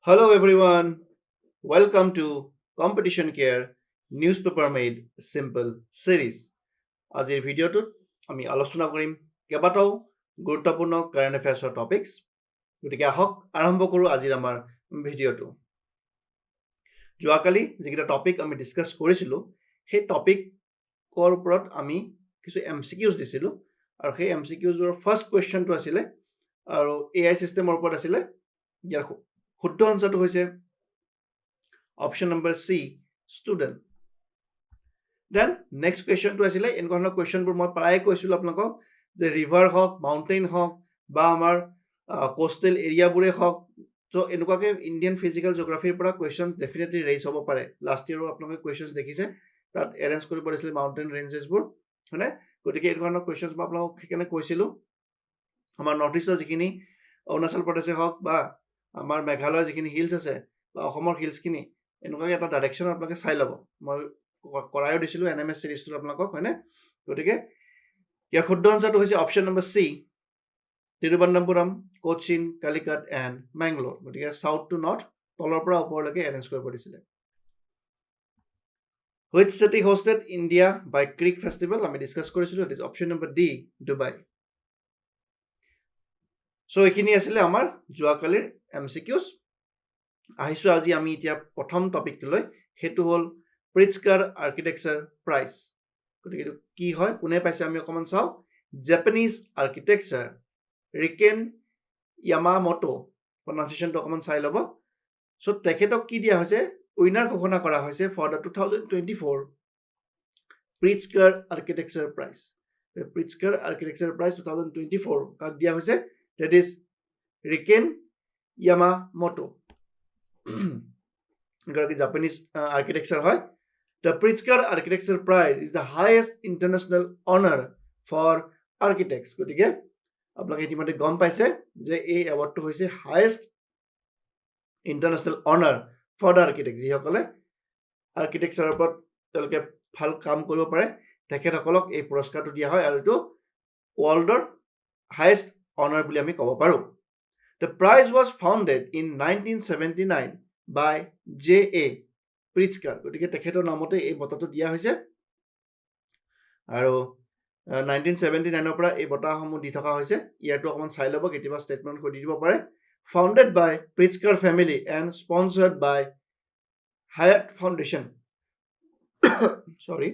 Hello everyone, welcome to Competition Care Newspaper Made Simple series. আজিৰ ভিডিঅ'টোত আমি আলোচনা কৰিম কেইবাটাও গুৰুত্বপূৰ্ণ কাৰেণ্ট এফেয়াৰ্ছৰ টপিকছ। গতিকে আহক আৰম্ভ কৰোঁ আজিৰ আমাৰ ভিডিঅ'টো। যোৱাকালি যিকেইটা টপিক আমি ডিছকাছ কৰিছিলোঁ সেই টপিকৰ ওপৰত আমি কিছু MCQs দিছিলোঁ আৰু সেই MCQsৰ ফাৰ্ষ্ট কুৱেশ্যনটো আছিলে আৰু AI চিষ্টেমৰ ওপৰত আছিলে। ইয়াৰ শুদ্ধ আনচাৰটো হৈছে option number C, student. Then next কুৱেশ্যনটো আছিলে এনেকুৱা ধৰণৰ কুৱেশ্যনবোৰ মই প্ৰায়ে কৈছিলোঁ আপোনালোকক যে ৰিভাৰ হওক, মাউণ্টেইন হওক বা আমাৰ কোষ্টেল এৰিয়াবোৰে হওক, চ' এনেকুৱাকৈ ইণ্ডিয়ান ফিজিকেল জিঅ'গ্ৰাফীৰ পৰা কুৱেশ্যন ডেফিনেটলি ৰেইজ হ'ব পাৰে। লাষ্ট ইয়েৰো আপোনালোকে কুৱেশ্যনছ দেখিছে, তাত এৰেঞ্জ কৰিব দিছিলে মাউণ্টেইন ৰেঞ্জেছবোৰ, হয়নে? গতিকে এনেকুৱা ধৰণৰ কুৱেশ্যনছ মই আপোনালোকক সেইকাৰণে কৈছিলোঁ। আমাৰ নৰ্থ ইষ্টৰ যিখিনি অৰুণাচল প্ৰদেশে হওক বা আমাৰ মেঘালয়ৰ যিখিনি হিলছ আছে বা অসমৰ হিলছখিনি এনেকুৱাকৈ এটা ডাইৰেকশ্যন আপোনালোকে চাই ল'ব। মই কৰায়ো দিছিলোঁ NMS চিৰিজটোত আপোনালোকক, হয়নে? গতিকে ইয়াৰ শুদ্ধ আনচাৰটো হৈছে option number C, Thiruvananthapuram, Cochin, Calicut and Mangalore. গতিকে চাউথ টু নৰ্থ, তলৰ পৰা ওপৰলৈকে এৰেঞ্জ কৰিব দিছিলে। Which city hosted India by creek festival, আমি ডিছকাছ কৰিছিলোঁ, it is option number D, Dubai. So' এইখিনি আছিলে আমাৰ যোৱাকালিৰ MCQs। আহিছোঁ আজি আমি এতিয়া প্ৰথম টপিকটোলৈ, সেইটো হ'ল প্ৰিটস্কাৰ আৰ্কিটেক্সাৰ প্ৰাইজ। গতিকে এইটো কি হয়, কোনে পাইছে আমি অকণমান চাওঁ। জাপানিজ আৰ্কিটেক্সাৰ ৰিকেন য়ামামটো, প্ৰনাউন্সিয়েশ্যনটো অকণমান চাই ল'ব। চ' তেখেতক কি দিয়া হৈছে, উইনাৰ ঘোষণা কৰা হৈছে for the 2024 Pritzker architecture prize. Pritzker architecture prize 2024 কাক দিয়া হৈছে? That is ৰিকেন য়ামামটো, এগৰাকী জাপানিজ আৰ্কিটেক্সাৰ হয়। The Pritzker Architecture Prize is the highest international honor for architects. গতিকে আপোনালোকে ইতিমধ্যে গম পাইছে যে এই এৱাৰ্ডটো হৈছে হায়েষ্ট ইণ্টাৰনেশ্যনেল অনাৰ ফৰ দ্য আৰ্কিটেক্ট, যিসকলে আৰ্কিটেক্সাৰৰ ওপৰত তেওঁলোকে ভাল কাম কৰিব পাৰে তেখেতসকলক এই পুৰস্কাৰটো দিয়া হয় আৰু এইটো ৱৰ্ল্ডৰ হায়েষ্ট অনাৰ বুলি আমি ক'ব পাৰোঁ। The prize was founded in 1979 by J.A. প্ৰিটস্কাৰ। গতিকে তেখেতৰ নামতে এই বঁটাটো দিয়া হৈছে আৰু 1979 পৰা এই বঁটাসমূহ দি থকা হৈছে। ইয়াৰটো অকণমান চাই ল'ব, কেতিয়াবা ষ্টেটমেণ্ট সুধি দিব পাৰে। ফাউণ্ডেড বাই প্ৰিটস্কাৰ ফেমিলি এণ্ড স্পনচাৰ্ড বাই হায়াত ফাউণ্ডেশ্যন। চৰি।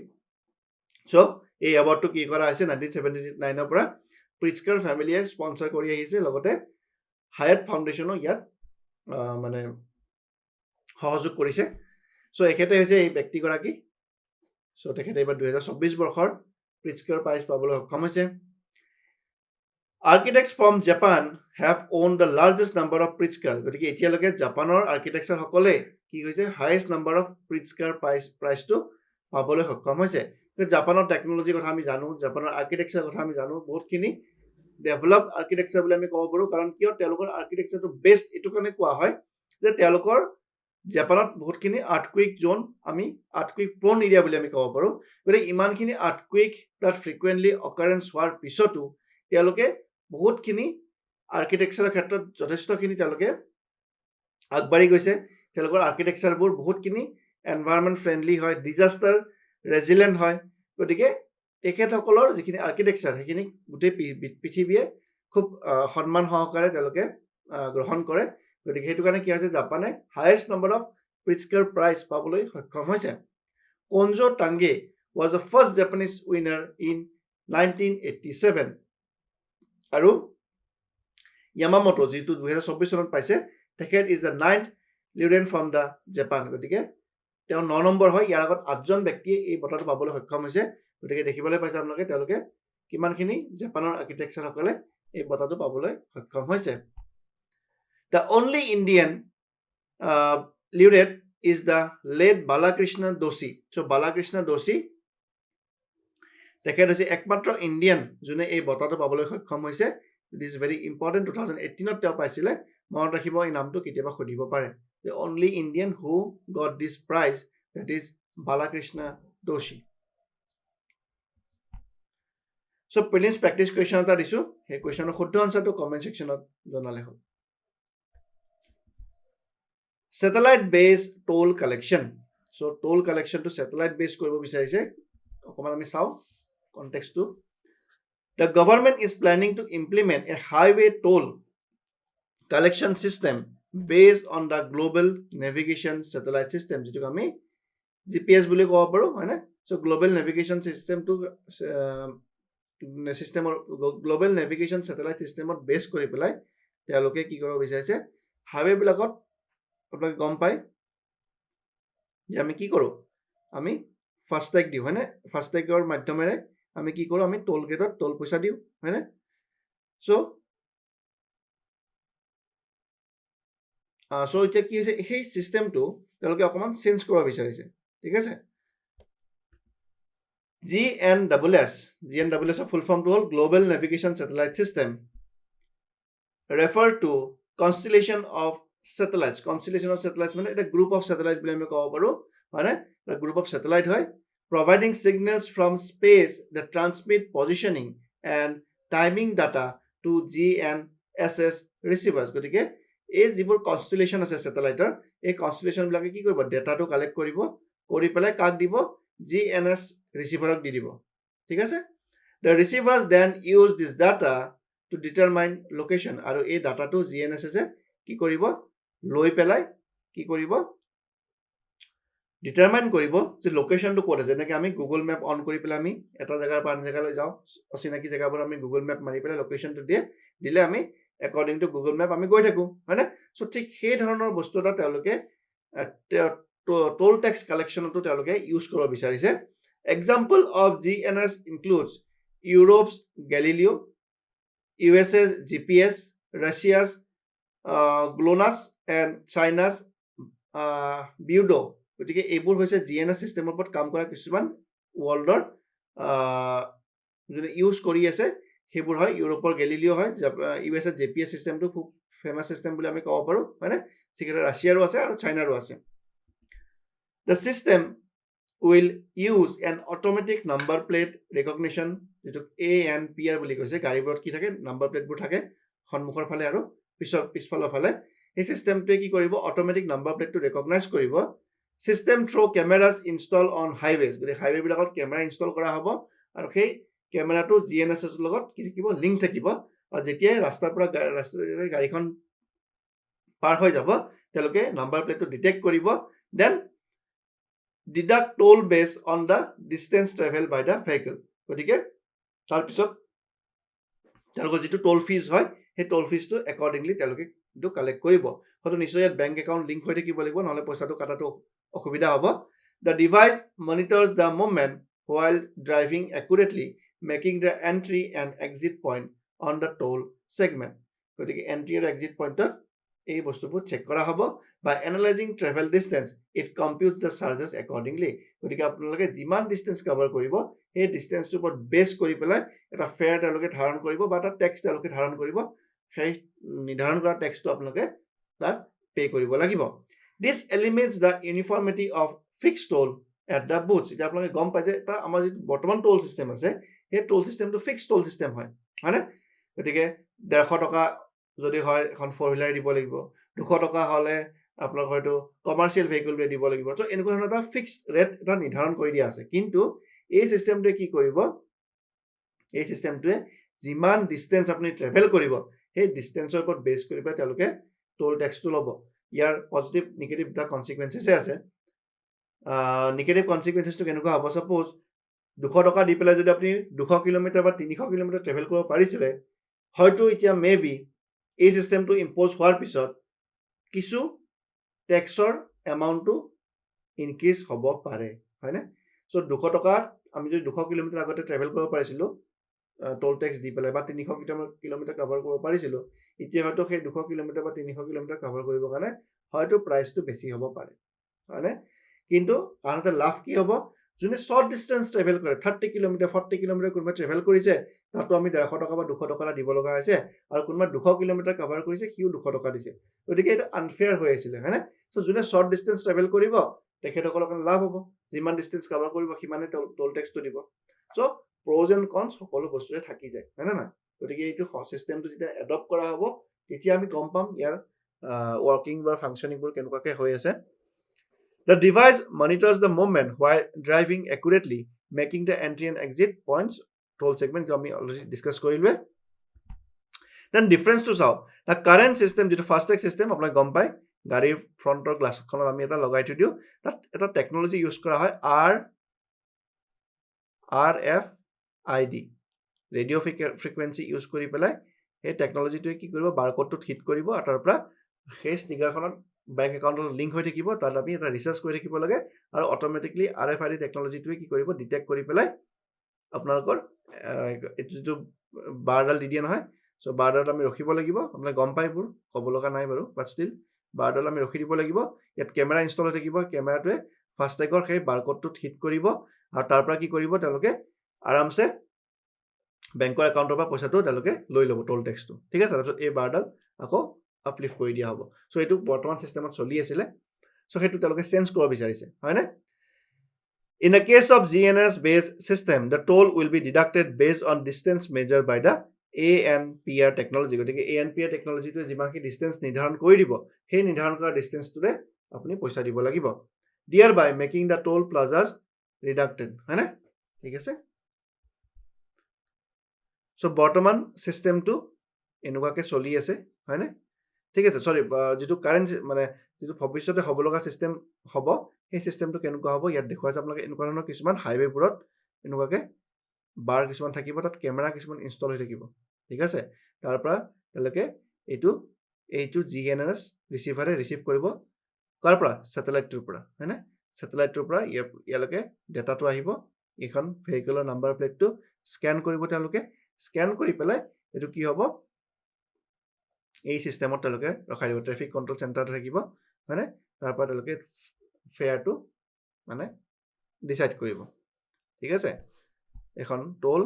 চ' এই এৱাৰ্ডটো কি কৰা হৈছে 1979 পৰা প্ৰিটস্কাৰ ফেমিলিয়ে স্পনচাৰ কৰি আহিছে, লগতে হায়াত ফাউণ্ডেশ্যনো ইয়াত মানে সহযোগ কৰিছে। চ' এখেতে হৈছে এই ব্যক্তিগৰাকী। চ' তেখেতে এইবাৰ 2024 বৰ্ষৰ প্ৰিটস্কাৰ প্ৰাইজ পাবলৈ সক্ষম হৈছে। Architects from Japan have won the largest number of Pritzker. গতিকে এতিয়ালৈকে জাপানৰ আৰ্কিটেক্সাৰসকলে কি হৈছে, হায়েষ্ট নাম্বাৰ অফ প্ৰিটস্কাৰ প্ৰাইজটো পাবলৈ সক্ষম হৈছে। জাপানৰ টেকনলজিৰ কথা আমি জানো, জাপানৰ আৰ্কিটেক্সাৰৰ কথা আমি জানো, বহুতখিনি ডেভেলপ আৰ্কিটেক্সাৰ বুলি আমি ক'ব পাৰোঁ। কাৰণ কিয়, তেওঁলোকৰ আৰ্কিটেক্সাৰটো বেষ্ট এইটো কাৰণে কোৱা হয় যে তেওঁলোকৰ জাপানত বহুতখিনি আৰ্থকুইক জ'ন, আমি আৰ্থকুইক প্ৰ'ন এৰিয়া বুলি আমি ক'ব পাৰোঁ। গতিকে ইমানখিনি আৰ্থকুইক তাত ফ্ৰিকুৱেণ্টলি অকাৰেঞ্চ হোৱাৰ পিছতো তেওঁলোকে বহুতখিনি আৰ্কিটেক্সাৰৰ ক্ষেত্ৰত যথেষ্টখিনি তেওঁলোকে আগবাঢ়ি গৈছে। তেওঁলোকৰ আৰ্কিটেক্সাৰবোৰ বহুতখিনি এনভাইৰনমেণ্ট ফ্ৰেণ্ডলি হয়, ডিজাষ্টাৰ ৰেজিলেণ্ট হয়। গতিকে তেখেতসকলৰ যিখিনি আৰ্কিটেক্সাৰ সেইখিনি গোটেই পৃথিৱীয়ে খুব সন্মান সহকাৰে তেওঁলোকে গ্ৰহণ কৰে। গতিকে সেইটো কাৰণে কি হৈছে, জাপানে highest number of Pritzker prize পাবলৈ সক্ষম হৈছে। Kenzo Tange was the first Japanese winner in 1987 আৰু য়ামামটো যিটো 2024 চনত পাইছে, তেখেত is the 9th laureate from the Japan. গতিকে তেওঁ 9 নম্বৰ হয়। ইয়াৰ আগত 8জন ব্যক্তিয়ে এই বঁটাটো পাবলৈ সক্ষম হৈছে। গতিকে দেখিবলৈ পাইছে আপোনালোকে তেওঁলোকে কিমানখিনি জাপানৰ আৰ্কিটেক্সাৰসকলে এই বঁটাটো পাবলৈ সক্ষম হৈছে। The only Indian laureate is the late Balakrishna Doshi. So Balakrishna Doshi তেখেত হৈছে একমাত্ৰ ইণ্ডিয়ান যোনে এই বঁটাটো পাবলৈ সক্ষম হৈছে। It is very important. 2018 তেওঁ পাইছিলে, মনত ৰাখিব, এই নামটো কেতিয়াবা সুধিব পাৰে। The only Indian who got this prize, that is Balakrishna Doshi. So' prelims practice question এটা দিছোঁ, সেই কুৱেশ্যনৰ শুদ্ধ আনচাৰটো কমেণ্ট ছেকশ্যনত জনালে হ'ল। satellite based toll collection. So toll collection to satellite based কৰিব বিচাৰিছে অকমান আমি চাও context to. The government is planning to implement a highway toll collection system based on the global navigation satellite system যেটো আমি GPS বুলি ক'ব পাৰো হয় না so global navigation system to systemৰ global navigation satellite systemত বেছ কৰি পেলাই তেওঁলোকে কি কৰিব বিচাৰিছে হাইৱে বিলাকত আপোনাক গম পায় যে আমি কি কৰো আমি ফাস্ট্যাগ দিও হয় না ফাস্ট্যাগৰ মাধ্যমেৰে আমি কি কৰো আমি টোল গেটত টোল পইচা দিও হয় না সো সো এতিয়া কি হৈছে সেই সিস্টেমটো তেওঁলোকে অকমান চেঞ্জ কৰিব বিচাৰিছে ঠিক আছে GNSS full form to all Global Navigation Satellite System refer to constellation of satellites. Constellation of satellites means a group of satellites bole ami kobo paru mane a group of satellite hoy providing signals from space that transmit positioning and timing data to GNSS receivers. Gotike এই যিবোৰ constellation আছে স্যাটেলাইটৰ এই constellation বিলাকে কি কৰিব ডেটাটো collect কৰিব কৰি পেলাই কাক দিব GNSS ৰিসিভাৰক দি দিব ঠিক আছে the receivers then use this data to determine location আৰু এই ডাটাটো GNSS এ কি কৰিব লৈ পেলাই কি কৰিব ডিটাৰমাইন কৰিব যে লোকেশনটো ক'ত আছে যেনেকৈ আমি গুগল ম্যাপ অন কৰি পেলাই আমি এটা জায়গাৰ পৰা আন জায়গালৈ যাওঁ অচিনাকি জায়গাবোৰ আমি গুগল ম্যাপ মাৰি পেলাই লোকেশনটো দিলে আমি according to Google Map আমি গৈ থাকো হয় না সো ঠিক সেই ধৰণৰ বস্তু এটা তেওঁলোকে টোল ট্যাক্স কালেকশনটো তেওঁলোকে ইউজ কৰিব বিচাৰিছে example of GNSS includes Europe's Galileo USA's GPS Russia's GLONASS and China's BeiDou গতিকে এইবোৰ হৈছে GNSS সিস্টেমৰ ওপৰত কাম কৰা কিছুমান ওয়াৰ্ল্ডৰ যোনে ইউজ কৰি আছে সেইবোৰ হয় ইউৰোপৰ গেলিলিও হয় ইউএছৰ জেপিএস সিস্টেমটো খুব ফেমাস সিস্টেম বুলি আমি ক'ব পাৰো মানে ঠিক আছে ৰাছিয়াৰো আছে আৰু চাইনাৰো আছে the system will use an automatic number plate recognition যেটো ANPR বুলি কৈছে গাড়ীবোৰত কি থাকে নাম্বাৰ প্লেটবোৰ থাকে সন্মুখৰ ফালে আৰু পিছফালৰ ফালে এই সিস্টেমটোৱে কি কৰিব অটোমেটিক নাম্বাৰ প্লেটটো ৰেকগনাইজ কৰিব system through cameras installed on highways গতি হাইৱে বিলাকত ক্যামেৰা ইনষ্টল কৰা হ'ব আৰু সেই ক্যামেৰাটো GNSS লগত কি থাকিব লিংক থাকিব আৰু যেতিয়া ৰাস্তাৰ পৰা গাড়ীখন পাৰ হৈ যাব তেওঁলোকে নাম্বাৰ প্লেটটো ডিটেক্ট কৰিব then deduct toll based on the distance traveled by the vehicle গতিকে তাৰ পিছত তেওঁলোকৰ যেটো টোল ফিজ হয় সেই টোল ফিজটো accordingly তেওঁলোকে ইটো কালেক্ট কৰিব হয়তো নিশ্চয় ইয়াত বেংক একাউণ্ট লিংক হৈ থাকিব লাগিব নহলে পইচাটো কাটাটো অসুবিধা হ'ব the device monitors the movement while driving accurately making the entry and exit point on the toll segment গতিকে entry আৰু exit pointত এই বস্তুবোৰ চেক কৰা হ'ব by analyzing travel distance it computes the charges accordingly গতিকে আপোনালোকে যিমান ডিসটেন্স কভাৰ কৰিব এই ডিসটেন্সৰ ওপৰত বেছ কৰি পেলাই এটা ফেয়াৰ তেওঁলোকে ধাৰণ কৰিব বা এটা ট্যাক্স তেওঁলোকে ধাৰণ কৰিব সেই নিৰ্ধাৰণ কৰা ট্যাক্সটো আপোনালোকে তাত পে কৰিব লাগিব this eliminates the uniformity of fixed toll at the booths এটা আপোনালোকে গম পায় যে এটা আমাৰ যে বৰ্তমান টোল সিস্টেম আছে এই টোল সিস্টেমটো ফিক্সড টোল সিস্টেম হয় হয়নে গতিকে 150 টকা যদি হয় এখন ফৰ হুইলাৰ দিব লাগিব 200 টকা হলে আপোনাক হয়তো কমাৰ্শিয়াল ভেহিকল বে দিব লাগিব সো এনেকুৱা ধৰণৰ এটা ফিক্সড ৰেট এটা নিৰ্ধাৰণ কৰি দিয়া আছে কিন্তু এই সিস্টেমটোৱে কি কৰিব এই সিস্টেমটোৱে যিমান ডিসটেন্স আপুনি ট্ৰেভেল কৰিব সেই ডিসটেন্সৰ ওপৰত বেছ কৰি পেলাই তেওঁলোকে টোল ট্যাক্সটো ল'ব ইয়াৰ পজিটিভ নেগেটিভ দা কনসিকুৱেন্সেস আছে নেগেটিভ কনসিকুৱেন্সেসটো কেনেকুৱা হ'ব সাপোজ 200 টকা দি পেলাই যদি আপুনি 200 কিলোমিটাৰ বা 300 কিলোমিটাৰ ট্ৰেভেল কৰিব পাৰিছিলে হয়তো এতিয়া মেবি এই সিস্টেমটো ইম্পোজ হোৱাৰ পিছত কিছু ট্যাক্সৰ এমাউন্টটো ইনক্ৰিজ হ'ব পাৰে হয়নে সো 200 টকা আমি যদি 200 কিলোমিটাৰ আগতে ট্ৰেভেল কৰিব পাৰিছিলো টোল ট্যাক্স দি পেলাই বা 300 কিলোমিটাৰ কভাৰ কৰিব পাৰিছিলো এতিয়া হয়তো সেই 200 কিলোমিটাৰ বা 300 কিলোমিটাৰ কভাৰ কৰিব কাৰণে হয়তো প্ৰাইসটো বেছি হ'ব পাৰে হয়নে কিন্তু আনহাতে লাভ কি হ'ব যোনে শৰ্ট ডিসটেন্স ট্ৰেভেল কৰে 30 কিলোমিটাৰ 40 কিলোমিটাৰ কোনোবা ট্ৰেভেল কৰিছে তাতো আমি 150 টকা বা 200 টকা দিব লগা হৈছে আৰু কোনোবা 200 কিলোমিটাৰ কভাৰ কৰিছে কিও 200 টকা দিছে গতিকে এটা আনফেয়াৰ হৈ আছিল হয়নে সো যোনে শৰ্ট ডিসটেন্স ট্ৰেভেল কৰিব তেখেতসকলৰ কাৰণে লাভ হ'ব যিমান ডিসটেন্স কভাৰ কৰিব সিমানে টোল ট্যাক্সটো দিব সো pros and cons সকলো বস্তুৰে থাকি যায় হয়নে না গতিকে এইটো সিস্টেমটো যেতিয়া এডপ্ট কৰা হ'ব তেতিয়া আমি গম পাম ইয়াৰ ৱৰ্কিং বা ফাংচনিংবোৰ কেনেকুৱাকৈ হৈ আছে The device monitors the movement while driving accurately, making the entry and exit points toll segment जो আমি already discuss কৰিলোৱে Then difference to চাও the current system যেটো ফাস্টেগ system আপোনাক গম পায় গাড়ীৰ ফ্ৰণ্টৰ গ্লাছখনত আমি এটা লগাই থৈ দিও তাত এটা টেকনলজি ইউজ কৰা হয় RFID ৰেডিঅ' ফ্ৰিকুৱেন্সি ইউজ কৰি পেলাই এই টেকনলজিটোৱে কি কৰিব বাৰকোডটোত হিট কৰিব আৰু তাৰ পৰা সেই স্টিকাৰখনত বেংক একাউণ্টত লিংক হৈ থাকিব তাত আমি এটা ৰিচাৰ্জ কৰি থাকিব লাগে আৰু অট'মেটিকলি RFID টেকনলজিটোৱে কি কৰিব ডিটেক্ট কৰি পেলাই আপোনালোকৰ এইটো যিটো বাৰডাল দি দিয়ে নহয় চ' বাৰডালত আমি ৰখিব লাগিব আপোনালোকে গম পায় এইবোৰ ক'ব লগা নাই বাৰু বাট ষ্টিল বাৰডাল আমি ৰখি দিব লাগিব ইয়াত কেমেৰা ইনষ্টল হৈ থাকিব কেমেৰাটোৱে ফাষ্টেগৰ সেই বাৰকোডটোত হিট কৰিব আৰু তাৰ পৰা কি কৰিব তেওঁলোকে আৰামছে বেংকৰ একাউণ্টৰ পৰা পইচাটো তেওঁলোকে লৈ ল'ব টোল টেক্সটো ঠিক আছে তাৰপিছত এই বাৰডাল আকৌ আপলিফ্ট কৰি দিয়া হ'ব চ' এইটো বৰ্তমান চিষ্টেমত চলি আছিলে চ' সেইটো তেওঁলোকে চেঞ্জ কৰিব বিচাৰিছে হয়নে In the case of GNS based system the toll will be deducted based on distance measured by the ANPR technology গতিকে ANPR টেকনলজিটোৱে যিমানখিনি ডিষ্টেঞ্চ নিৰ্ধাৰণ কৰি দিব সেই নিৰ্ধাৰণ কৰা ডিষ্টেঞ্চটোৰে আপুনি পইচা দিব লাগিব thereby making the toll plazas reducted হয়নে ঠিক আছে চ' বৰ্তমান চিষ্টেমটো এনেকুৱাকৈ চলি আছে হয়নে ঠিক আছে চৰি যিটো কাৰেণ্ট মানে যিটো ভৱিষ্যতে হ'ব লগা চিষ্টেম হ'ব সেই চিষ্টেমটো কেনেকুৱা হ'ব ইয়াত দেখুৱাইছে আপোনালোকে এনেকুৱা ধৰণৰ কিছুমান হাইৱেবোৰত এনেকুৱাকৈ বাৰ কিছুমান থাকিব তাত কেমেৰা কিছুমান ইনষ্টল হৈ থাকিব ঠিক আছে তাৰ পৰা তেওঁলোকে এইটো GNS ৰিচিভাৰে ৰিচিভ কৰিব কাৰ পৰা ছেটেলাইটটোৰ পৰা হয়নে ছেটেলাইটটোৰ পৰা ইয়ালৈকে ডেটাটো আহিব এইখন ভেহিকলৰ নাম্বাৰ প্লেটটো স্কেন কৰিব তেওঁলোকে স্কেন কৰি পেলাই এইটো কি হ'ব এই চিষ্টেমত তেওঁলোকে ৰখাই দিব ট্ৰেফিক কণ্ট্ৰল চেণ্টাৰ থাকিব হয়নে তাৰ পৰা তেওঁলোকে ফেয়াৰটো মানে ডিচাইড কৰিব ঠিক আছে এখন টোল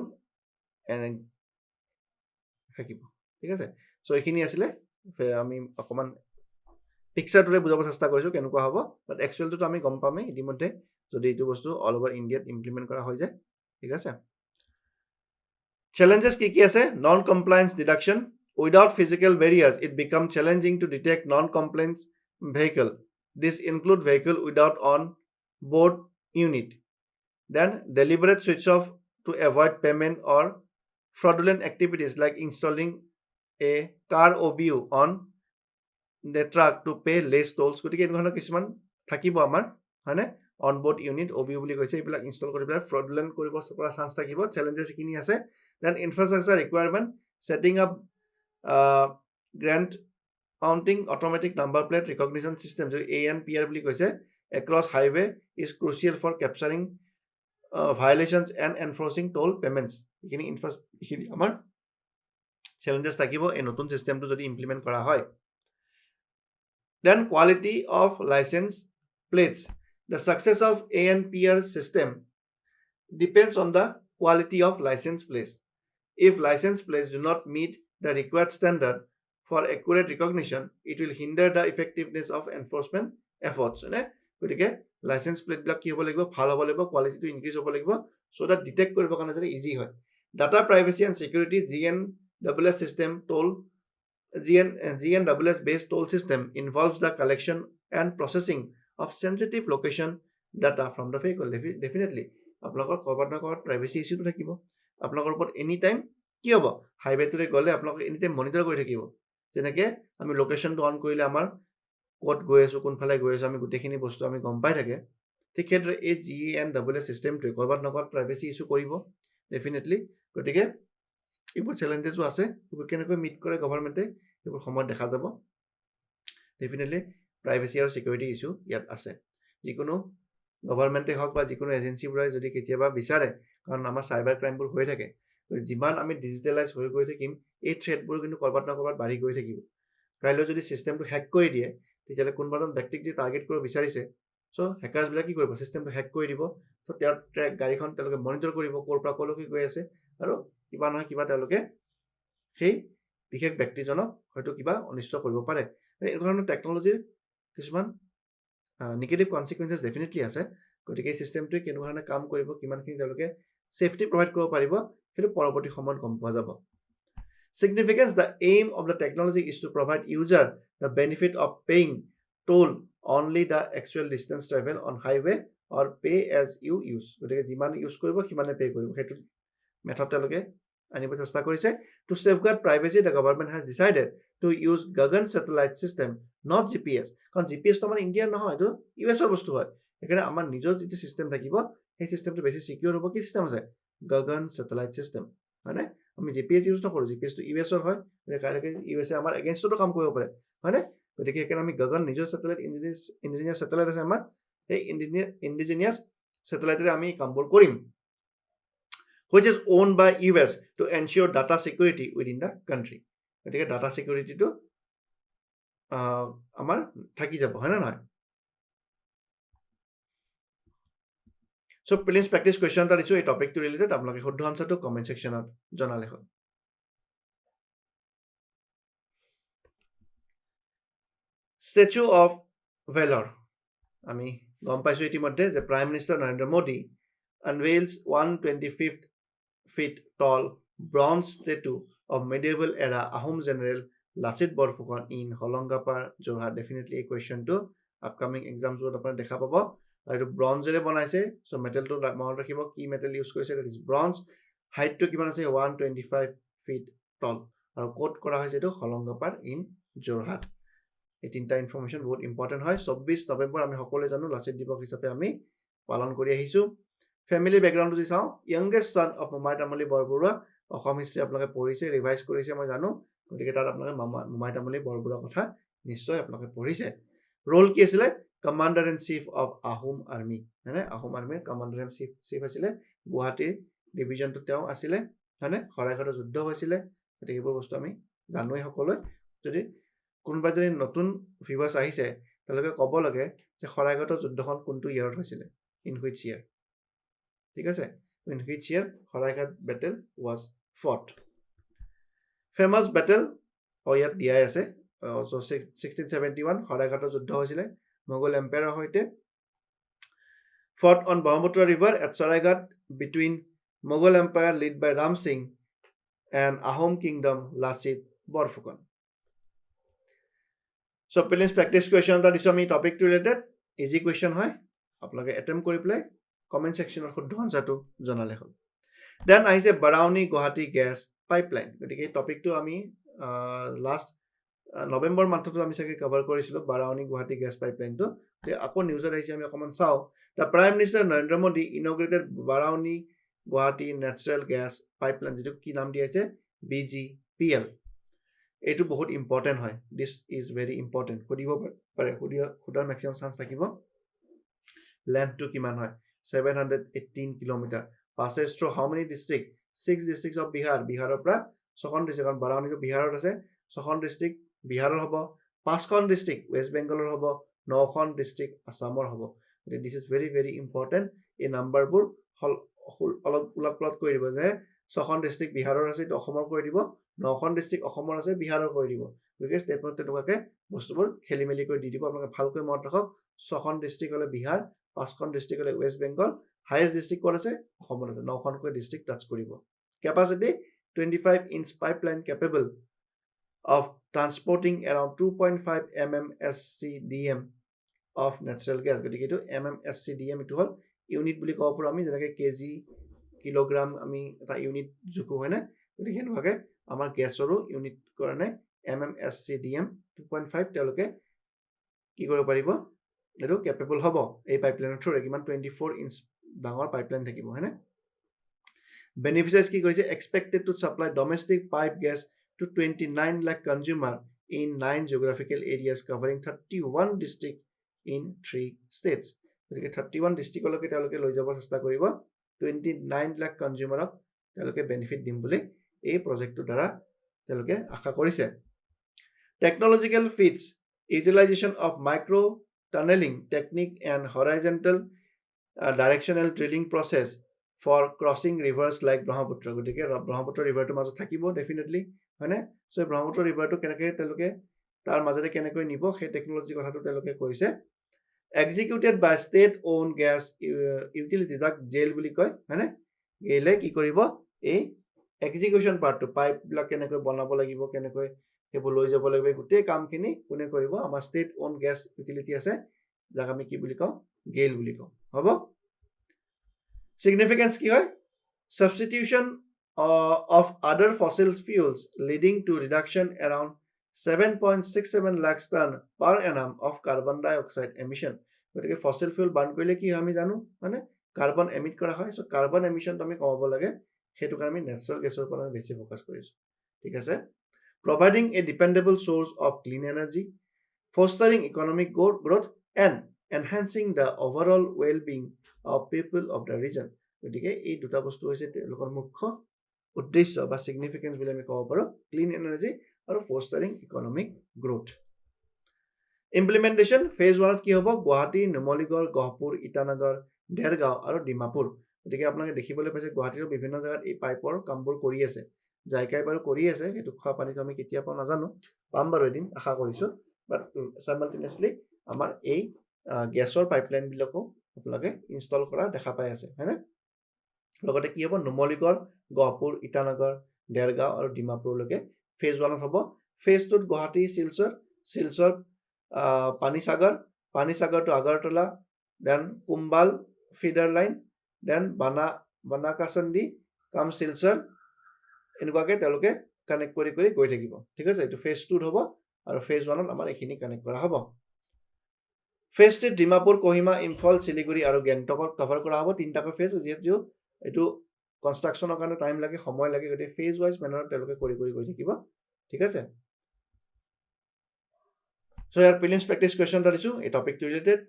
থাকিব ঠিক আছে চ' এইখিনি আছিলে আমি অকণমান পিকচাৰটোৰে বুজাব চেষ্টা কৰিছোঁ কেনেকুৱা হ'ব বাট একচুৱেলটোতো আমি গম পামেই ইতিমধ্যে যদি এইটো বস্তু অল অভাৰ ইণ্ডিয়াত ইমপ্লিমেণ্ট কৰা হৈ যায় ঠিক আছে চেলেঞ্জেছ কি আছে non compliance deduction Without physical barriers, it becomes challenging to detect non-compliant vehicle. This includes vehicle without on-board unit. Then deliberate switch off to avoid payment or fraudulent activities like installing a car OBU on the truck to pay less tolls. গতিকে এনেকুৱা ধৰণৰ কিছুমান থাকিব আমাৰ হয়নে on-board unit OBU বুলি কৈছে এইবিলাক ইনষ্টল কৰি পেলাই fraudulent কৰিব পৰা চান্স থাকিব চেলেঞ্জেছ এইখিনি আছে then infrastructure requirement setting up grant mounting automatic number plate recognition system जो ANPR বুলি কৈছে across highway is crucial for capturing violations and enforcing toll payments এইখিনি আমাৰ challenges থাকিব এই নতুন চিষ্টেমটো যদি ইমপ্লিমেণ্ট কৰা হয় then quality of license plates the success of ANPR system depends on the quality of license plates if license plates do not meet the required standard for accurate recognition, it will hinder the effectiveness of enforcement efforts. গতিকে licence প্লেটবিলাক কি হ'ব লাগিব ভাল হ'ব লাগিব কোৱালিটিটো increase হ'ব লাগিব so that detect কৰিবৰ কাৰণে যাতে ইজি হয় data privacy and security GNSS system toll GNSS based toll system involves the collection and processing of sensitive location data from the vehicle definitely আপোনালোকৰ ক'ৰবাত না ক'ৰবাত privacy issue থাকিব আপোনালোকৰ ওপৰত এনি টাইম কি হ'ব হাইৱেটোৰে গ'লে আপোনালোকে এনি টাইম মনিটৰ কৰি থাকিব যেনেকৈ আমি লোকেশ্যনটো অন কৰিলে আমাৰ ক'ত গৈ আছোঁ কোনফালে গৈ আছোঁ আমি গোটেইখিনি বস্তু আমি গম পাই থাকে ঠিক সেইদৰে এই GNSS চিষ্টেমটোৱে ক'ৰবাত না ক'ৰবাত প্ৰাইভেচি ইছ্যু কৰিব ডেফিনেটলি গতিকে এইবোৰ চেলেঞ্জেছো আছে এইবোৰ কেনেকৈ মিট কৰে গভৰ্ণমেণ্টে এইবোৰ সময়ত দেখা যাব ডেফিনেটলি প্ৰাইভেচি আৰু চিকিউৰিটি ইছ্যু ইয়াত আছে যিকোনো গভৰ্ণমেণ্টে হওক বা যিকোনো এজেঞ্চিবোৰে যদি কেতিয়াবা বিচাৰে কাৰণ আমাৰ চাইবাৰ ক্ৰাইমবোৰ হৈ থাকে যিমান আমি ডিজিটেলাইজ হৈ গৈ থাকিম এই থ্ৰেটবোৰ কিন্তু ক'ৰবাত না ক'ৰবাত বাঢ়ি গৈ থাকিব কাইলৈ যদি চিষ্টেমটো হেক কৰি দিয়ে তেতিয়াহ'লে কোনোবাজন ব্যক্তিক যদি টাৰ্গেট কৰিব বিচাৰিছে চ' হেকাৰ্ছবিলাক কি কৰিব চিষ্টেমটো হেক কৰি দিব চ' তেওঁৰ গাড়ীখন তেওঁলোকে মনিটৰ কৰিব ক'ৰ পৰা ক'লৈকে গৈ আছে আৰু কিবা নহয় কিবা তেওঁলোকে সেই বিশেষ ব্যক্তিজনক হয়তো কিবা অনিষ্ট কৰিব পাৰে এনেকুৱা ধৰণৰ টেকনলজিৰ কিছুমান নিগেটিভ কনচিকুৱেঞ্চেছ ডেফিনেটলি আছে গতিকে এই চিষ্টেমটোৱে কেনেকুৱা ধৰণে কাম কৰিব কিমানখিনি তেওঁলোকে ছেফটি প্ৰভাইড কৰিব পাৰিব সেইটো পৰৱৰ্তী সময়ত গম পোৱা যাব Significance: the aim of the technology is to provide user the benefit of paying toll only the actual distance travel on highway or pay as you use. গতিকে যিমান ইউজ কৰিব সিমানে পে কৰিব, সেইটো মেথড তেওঁলোকে আনিব চেষ্টা কৰিছে। To safeguard privacy, the government has decided to use Gagan satellite system, not GPS. কাৰণ GPS তো মানে ইণ্ডিয়ান নহয়, এইটো ইউএছৰ বস্তু হয়। সেইকাৰণে আমাৰ নিজৰ যিটো চিষ্টেম থাকিব সেই চিষ্টেমটো বেছি সিকিউৰ হ'ব। কি চিষ্টেম আছে? Gagan satellite system, হয়নে? আমি জিপিএছ ইউজ নকৰোঁ, জিপিএছটো ইউএছৰ হয়, ইউএছএ আমাৰ এগেইনষ্টতো কাম কৰিব পাৰে, হয়নে? গতিকে সেইকাৰণে আমি গগন নিজৰ চেটেলাইট ইণ্ডিজিনিয়াছ চেটেলাইট আছে আমাৰ, সেই ইণ্ডিজিনিয়াছ চেটেলাইটেৰে আমি কামবোৰ কৰিম। Which is owned by US to ensure data security within the country. গতিকে ডাটা সিকিউৰিটিটো আমাৰ থাকি যাব, হয় না নহয়? সো প্লিজ প্ৰেক্টিছ কুৱেশ্যন এটা দিছোঁ এই টপিকটো ৰিলেটেড, আপোনালোকে শুদ্ধ আনসাৰটো কমেণ্ট ছেকশ্যনত জনালে হ'ল। ষ্টেচু অফ ভেলৰ, আমি গম পাইছোঁ ইতিমধ্যে যে prime minister Narendra Modi unveils 125 feet tall bronze statue of medieval era Ahom general Lasit Borphukan in Holangapar, Jorhat. Definitely a question to upcoming exams would upon dekha pabo. Itu bronze ele banaise, so metal to mount rakhibo, ki metal use korise, that is bronze. Height to kiman ase 125 feet tall. Aru quote kora hoise etu Holangapar in Jorhat. এই তিনটা information বহুত important হয়। 24 নৱেম্বৰ আমি সকলোৱে জানো লাচিত দিৱস হিচাপে আমি পালন কৰি আহিছোঁ। ফেমিলি বেকগ্ৰাউণ্ডটো যদি চাওঁ, য়ংগেষ্ট San of Momai Tamuli Borbarua, Assam history আপোনালোকে পঢ়িছে, ৰিভাইজ কৰিছে মই জানো, গতিকে তাত আপোনালোকে মোমাই তামুলী বৰবৰুৱাৰ কথা নিশ্চয় আপোনালোকে পঢ়িছে। ৰোল কি আছিলে? Commander in chief of Ahom army, হয়নে? আহোম আৰ্মিৰ কমাণ্ডাৰ ইন চিফ আছিলে, গুৱাহাটীৰ ডিভিজনটো তেওঁ আছিলে, হয়নে? শৰাইঘাটৰ যুদ্ধ হৈছিলে, গতিকে এইবোৰ বস্তু আমি জানোৱেই সকলোৱে। যদি কোনোবা যদি নতুন ভিউৱাৰ্ছ আহিছে তেওঁলোকে ক'ব লাগে যে শৰাইঘাটৰ যুদ্ধখন কোনটো ইয়াৰত হৈছিলে, ইন হুইচ ইয়াৰ, ঠিক আছে? In which year Saraighat battle was fought. Famous battle ইয়াত দিয়াই আছে, 1671 শৰাইঘাটৰ যুদ্ধ হৈছিলে মোগল এম্পায়াৰৰ সৈতে। Fought on Brahmaputra river at Saraighat between Mughal empire led by Ram Singh and Ahom kingdom Lachit Borphukan. So please practice question এটা দিছোঁ আমি টপিকটো ৰিলেটেড, ইজি কুৱেশ্যন হয়, আপোনালোকে এটেম্প কৰি পেলাই কমেণ্ট ছেকশ্যনত শুদ্ধ আনসাৰটো জনালে হ'ল। দেন আহিছে বাৰাউনী গুৱাহাটী গেছ পাইপলাইন। গতিকে এই টপিকটো আমি লাষ্ট নৱেম্বৰ মান্থতো আমি চাগে কভাৰ কৰিছিলোঁ বাৰাউনী গুৱাহাটী গেছ পাইপলাইনটো। আকৌ নিউজত আহিছে, আমি অকণমান চাওঁ। The prime minister Narendra Modi inaugurated Barauni Guwahati natural gas pipeline, যিটো কি নাম দিয়া হৈছে BGPL। এইটো বহুত ইম্পৰ্টেণ্ট হয়, দিছ ইজ ভেৰি ইম্পৰ্টেণ্ট, সুধিব পাৰে, সোধাৰ মেক্সিমাম চান্স থাকিব। লেন্থটো কিমান হয়? 718 kilometre. passes through how many districts? 6 districts of Bihar. বিহাৰৰ পৰা 6খন ডিষ্ট্ৰিক্ট, কাৰণ বাৰাউনীটো বিহাৰত আছে, 6খন ডিষ্ট্ৰিক্ট বিহাৰৰ হ'ব, 5খন ডিষ্ট্ৰিক্ট ৱেষ্ট বেংগলৰ হ'ব, 9খন ডিষ্ট্ৰিক্ট আছামৰ হ'ব। গতিকে this is very very important. এই নাম্বাৰবোৰ অলপ ওলট পলট কৰি দিব যে 6খন ডিষ্ট্ৰিক্ট বিহাৰৰ আছে, এইটো অসমৰ কৰি দিব, 9খন ডিষ্ট্ৰিক্ট অসমৰ আছে, বিহাৰৰ কৰি দিব। গতিকে ষ্টেটমেণ্ট তেনেকুৱাকৈ বস্তুবোৰ খেলি মেলি কৰি দি দিব, আপোনালোকে ভালকৈ মনত ৰাখক। 6খন ডিষ্ট্ৰিক্ট হ'লে বিহাৰ, 5খন ডিষ্ট্ৰিক্ট হ'লে ৱেষ্ট বেংগল, হাইয়েষ্ট ডিষ্ট্ৰিক্ট ক'ত আছে? অসমত আছে, 9খনকৈ ডিষ্ট্ৰিক্ট টাচ কৰিব। Capacity 25 inch pipeline capable of transporting around 2.5 mmSCDM of natural gas. গতিকে এইটো mmSCDM, এইটো হ'ল ইউনিট বুলি ক'ব পাৰোঁ আমি, যেনেকৈ কেজি কিলোগ্ৰাম আমি এটা ইউনিট জোখোঁ, হয়নে? গতিকে সেনেকুৱাকৈ আমাৰ গেছৰো ইউনিট কাৰণে mmSCDM 2.5 তেওঁলোকে কি কৰিব পাৰিব, এইটো কেপেবল হ'ব এই পাইপলাইনৰ থ্ৰুৰে। কিমান? 24 inch ডাঙৰ পাইপলাইন থাকিব, হয়নে? বেনিফিচিয়াৰীজ কি কৰিছে? Expected to supply domestic pipe gas to 29 lakh consumer in 9 geographical areas covering 31 district in 3 states। গতিকে 31 ডিষ্ট্ৰিক্টলৈকে তেওঁলোকে লৈ যাব চেষ্টা কৰিব, 29 লাখ কনজিউমাৰক তেওঁলোকে বেনিফিট দিম বুলি এই প্ৰজেক্টটোৰ দ্বাৰা তেওঁলোকে আশা কৰিছে। Technological feats, utilization of micro' tunneling technique and horizontal directional drilling process for crossing rivers like Brahmaputra. গতিকে ব্ৰহ্মপুত্ৰ ৰিভাৰটোৰ মাজত থাকিব ডেফিনেটলি, হয়নে? চ' এই ব্ৰহ্মপুত্ৰ ৰিভাৰটো কেনেকৈ তেওঁলোকে তাৰ মাজেৰে কেনেকৈ নিব সেই টেকনলজি কথাটো তেওঁলোকে কৈছে। Executed by state own gas utility, যাক জেল বুলি কয়, হয়নে? গেলে কি কৰিব? এই এক্সিকিউশন পাৰ্টটো পাইপবিলাক কেনেকৈ বনাব লাগিব কেনেকৈ সেইবোৰ লৈ যাব লাগিব গোটেই কামখিনি কোনে কৰিব আমাৰ ষ্টেট ওন গেছ ইউটিলিটি আছে যাক আমি কি বুলি কওঁ গেইল বুলি কওঁ হ'ব সিগনিফিকেন্স কি হয় substitution of other fossil fuels leading to reduction around 7.67 lakh ton per annum of carbon dioxide emission গতিকে fossil fuel বাৰ্ণ কৰিলে কি হয় আমি জানো মানে কাৰ্বন এমিট কৰা হয় সো কাৰ্বন এমিশন আমি কমাব লাগে সেইটো কাৰণে আমি ন্যাচাৰাল গেছৰ ওপৰত বেছি ফোকাস কৰিছো ঠিক আছে providing a dependable source of clean energy fostering economic growth and enhancing the overall well-being of people of the region গতিকে এই দুটা বস্তু হৈছে তেওঁলোকৰ মুখ্য উদ্দেশ্য বা সিগনিফিকেন্স বুলি আমি ক'ব পাৰো ক্লিন এনাৰ্জি আৰু ফস্টাৰিং ইকনমিক গ্ৰোথ ইমপ্লিমেন্টেশন ফেজ 1 কি হ'ব গুৱাহাটী নুমলীগড় গহপুৰ ইটানগৰ দেৰগাঁও আৰু ডিমাপুৰ গতিকে আপোনালোকে দেখিবলৈ পাইছে গুৱাহাটীৰ বিভিন্ন জায়গাত এই পাইপৰ কামবোৰ কৰি আছে জায়গাই বাৰু কৰি আছে সেইটো খোৱা পানীটো আমি কেতিয়া পাওঁ নাজানো পাম বাৰু এদিন আশা কৰিছো বাট সাইমালটেনিয়াছলি আমাৰ এই গেছৰ পাইপলাইন বিলাকো আপোনালোকে ইনষ্টল কৰা দেখা পাই আছে হয়নে লগতে কি হ'ব নুমলীগড় গহপুৰ ইটানগৰ দেৰগাঁও আৰু ডিমাপুৰলৈকে ফেজ 1 হ'ব phase 2 Guwahati Silchar Panisagar to Agartala then কুম্বাল ফিডাৰ লাইন দেন বানাকাচন্দি কাম শিলচৰ এনেকুৱাকে তেওঁলোকে কানেক্ট কৰি গৈ থাকিব ঠিক আছে এইটো ফেজ 2 হ'ব আৰু ফেজ 1 ত আমাৰ এইখিনি কানেক্ট কৰা হ'ব ফেজ 3 ডিমাপুৰ কোহিমা ইম্ফল শিলিগুৰি আৰু গেংটকত কভাৰ কৰা হ'ব তিনটাকৈ ফেজ যেহেতু এইটো কনষ্ট্ৰাকচনৰ কাৰণে টাইম লাগে সময় লাগে গতি ফেজ ওয়াইজ মেনাৰত তেওঁলোকে কৰি গৈ থাকিব ঠিক আছে সো ইয়াৰ প্ৰিলিমছ প্ৰেক্টিছ কোৱেশ্চন এটা দিছো এই টপিকটো ৰিলেটেড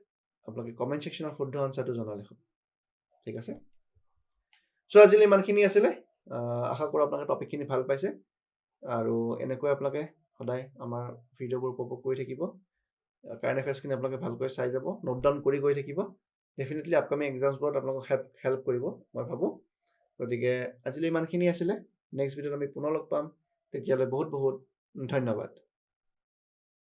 আপোনালোকে কমেন্ট সেকশনত শুদ্ধ আনসাৰটো জনালে হ'ব ঠিক আছে সো আজিলৈ ইমানখিনি আছিলে আশা কৰোঁ আপোনালোকে টপিকখিনি ভাল পাইছে আৰু এনেকৈ আপোনালোকে সদায় আমাৰ ভিডিঅ'বোৰ উপভোগ কৰি থাকিব কাৰেণ্ট এফেয়াৰ্ছখিনি আপোনালোকে ভালকৈ চাই যাব নোট ডাউন কৰি গৈ থাকিব ডেফিনেটলি আপকামিং এক্সামছবোৰত আপোনালোকক হেল্প কৰিব মই ভাবোঁ গতিকে আজিলৈ ইমানখিনি আছিলে নেক্সট ভিডিঅ'ত আমি পুনৰ লগ পাম তেতিয়ালৈ বহুত বহুত ধন্যবাদ